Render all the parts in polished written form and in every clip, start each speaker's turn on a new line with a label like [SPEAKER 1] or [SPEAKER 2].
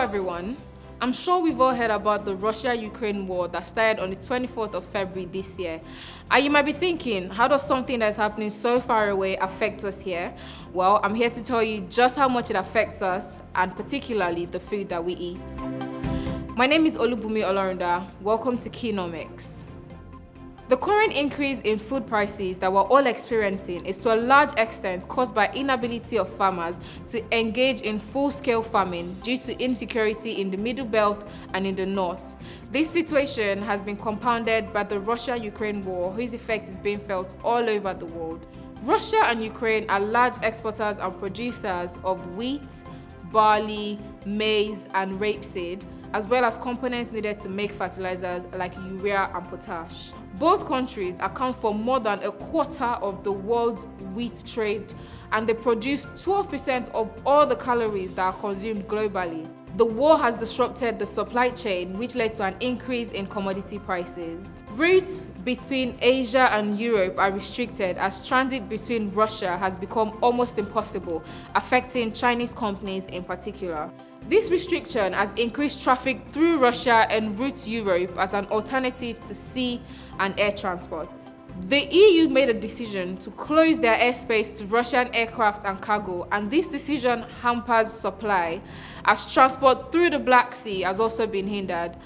[SPEAKER 1] everyone. I'm sure we've all heard about the Russia-Ukraine war that started on the 24th of February this year. And you might be thinking, how does something that's happening so far away affect us here? Well, I'm here to tell you just how much it affects us, and particularly the food that we eat. My name is Olubumi Olorunda. Welcome to Keynomics. The current increase in food prices that we're all experiencing is to a large extent caused by inability of farmers to engage in full-scale farming due to insecurity in the Middle Belt and in the North. This situation has been compounded by the Russia-Ukraine war, whose effect is being felt all over the world. Russia and Ukraine are large exporters and producers of wheat, barley, maize, and rapeseed, as well as components needed to make fertilizers like urea and potash. Both countries account for more than a quarter of the world's wheat trade, and they produce 12% of all the calories that are consumed globally. The war has disrupted the supply chain, which led to an increase in commodity prices. Routes between Asia and Europe are restricted as transit between Russia has become almost impossible, affecting Chinese companies in particular. This restriction has increased traffic through Russia and route Europe as an alternative to sea and air transport. The EU made a decision to close their airspace to Russian aircraft and cargo, and this decision hampers supply as transport through the Black Sea has also been hindered.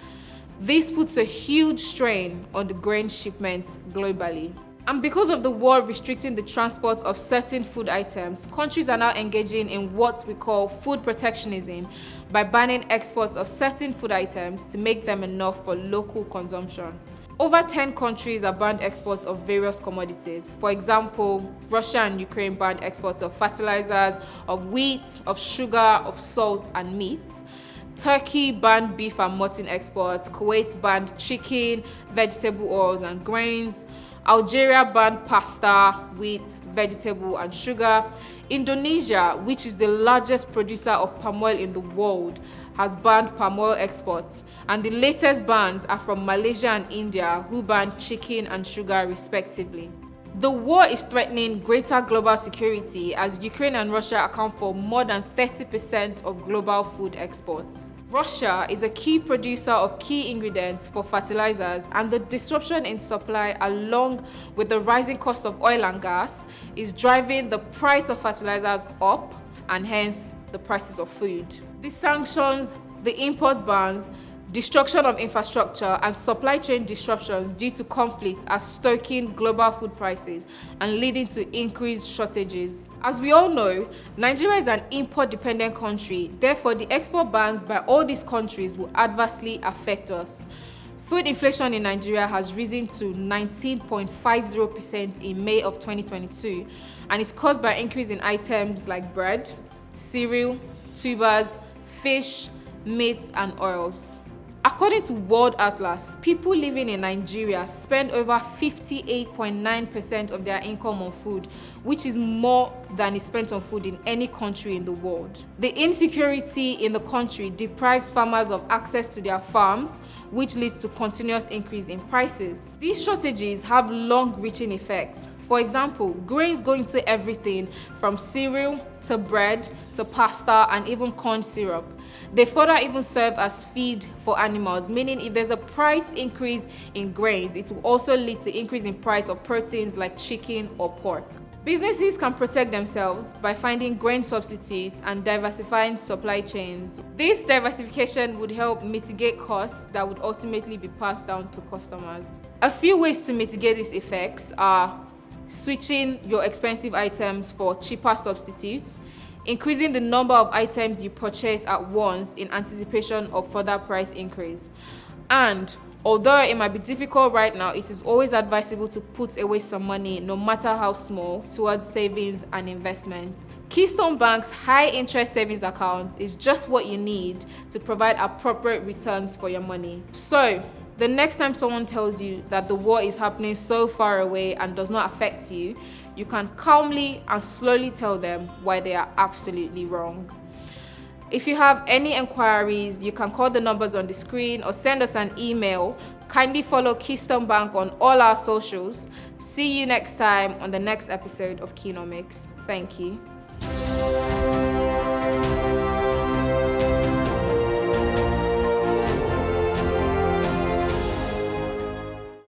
[SPEAKER 1] This puts a huge strain on the grain shipments globally. And because of the war restricting the transport of certain food items, countries are now engaging in what we call food protectionism by banning exports of certain food items to make them enough for local consumption. Over 10 countries have banned exports of various commodities. For example, Russia and Ukraine banned exports of fertilizers, of wheat, of sugar, of salt, and meat. Turkey banned beef and mutton exports. Kuwait banned chicken, vegetable oils, and grains. Algeria banned pasta, wheat, vegetable, and sugar. Indonesia, which is the largest producer of palm oil in the world, has banned palm oil exports. And the latest bans are from Malaysia and India, who banned chicken and sugar respectively. The war is threatening greater global security as Ukraine and Russia account for more than 30% of global food exports. Russia is a key producer of key ingredients for fertilizers, and the disruption in supply along with the rising cost of oil and gas is driving the price of fertilizers up and hence the prices of food. The sanctions, the import bans, destruction of infrastructure, and supply chain disruptions due to conflict are stoking global food prices and leading to increased shortages. As we all know, Nigeria is an import-dependent country, therefore the export bans by all these countries will adversely affect us. Food inflation in Nigeria has risen to 19.50% in May of 2022, and is caused by an increase in items like bread, cereal, tubers, fish, meat, and oils. According to World Atlas, people living in Nigeria spend over 58.9% of their income on food, which is more than is spent on food in any country in the world. The insecurity in the country deprives farmers of access to their farms, which leads to continuous increase in prices. These shortages have long-reaching effects. For example, grains go into everything from cereal to bread to pasta and even corn syrup. They further even serve as feed for animals, meaning if there's a price increase in grains, it will also lead to increase in price of proteins like chicken or pork. Businesses can protect themselves by finding grain substitutes and diversifying supply chains. This diversification would help mitigate costs that would ultimately be passed down to customers. A few ways to mitigate these effects are switching your expensive items for cheaper substitutes, increasing the number of items you purchase at once in anticipation of further price increase. And although it might be difficult right now, it is always advisable to put away some money, no matter how small, towards savings and investments. Keystone Bank's high interest savings account is just what you need to provide appropriate returns for your money. So, the next time someone tells you that the war is happening so far away and does not affect you, you can calmly and slowly tell them why they are absolutely wrong. If you have any inquiries, you can call the numbers on the screen or send us an email. Kindly follow Keystone Bank on all our socials. See you next time on the next episode of Keynomics. Thank you.